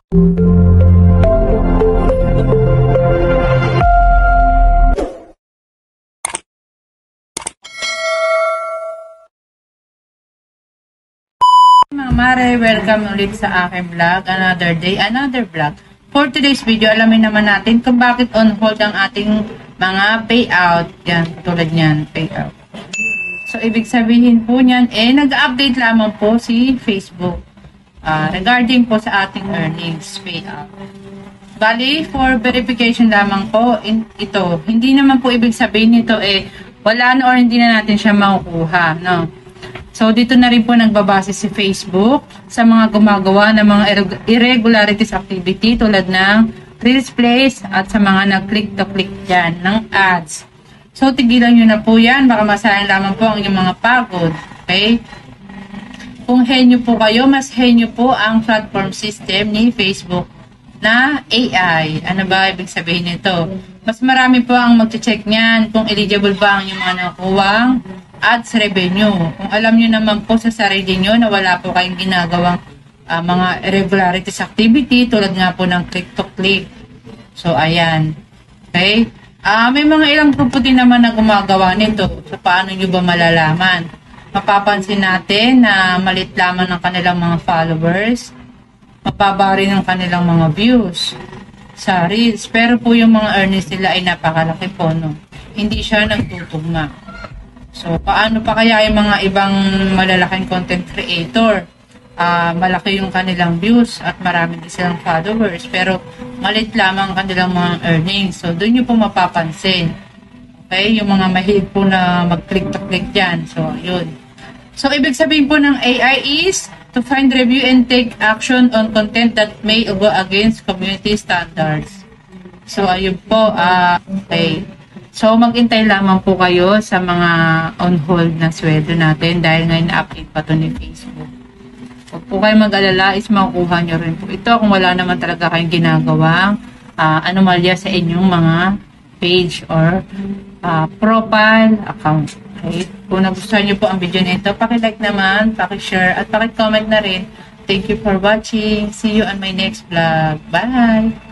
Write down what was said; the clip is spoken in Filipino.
Mga mare, welcome ulit sa aking vlog. Another day, another vlog. For today's video, alamin naman natin kung bakit on hold ang ating mga payout. Yan, tulad niyan, payout. So, ibig sabihin po niyan, nag-update lamang po si Facebook regarding po sa ating earnings payout. Bali, for verification lamang po, ito. Hindi naman po ibig sabihin nito wala na or hindi na natin siya makukuha, no? So, dito na rin po nagbabase si Facebook sa mga gumagawa ng mga irregularities activity tulad ng Reels Plays at sa mga nag-click to click dyan ng ads. So, tigilan nyo na po yan. Baka masayang lamang po ang inyong mga pagod. Okay? Kung henyo po kayo, mas henyo po ang platform system ni Facebook na AI. Ano ba ibig sabihin nito? Mas marami po ang mag-check niyan kung eligible ba ang inyong mga nakuwang ads revenue. Kung alam nyo naman po sa sarili nyo na wala po kayong ginagawang mga irregularities activity tulad nga po ng click to click. So, ayan. Okay? May mga ilang grupo din naman na gumagawa nito. So, paano nyo ba malalaman? Mapapansin natin na malit lamang ng kanilang mga followers. Mababa rin ang kanilang mga views sa Reels. Pero po yung mga earnings nila ay napakalaki po, no? Hindi siya nagtutugma. So, paano pa kaya yung mga ibang malalaking content creator? Malaki yung kanilang views at marami din silang followers. Pero, malit lamang kanilang mga earnings. So, doon nyo po mapapansin. Okay? Yung mga mahilig po na mag-click to click dyan. So, yun. So, ibig sabihin po ng AI is to find, review, and take action on content that may go against community standards. So, ayun po. Okay. So, mag-intay lamang po kayo sa mga on-hold na sweldo natin dahil ngayon na-update pa to ni Facebook. Huwag po kayo mag-alala is makukuha nyo rin po ito kung wala naman talaga kayong ginagawang anomalya sa inyong mga page or profile account. Okay? Kung nagustuhan nyo po ang video nito, paki-like naman, paki-share at paki-comment na rin. Thank you for watching. See you on my next vlog. Bye!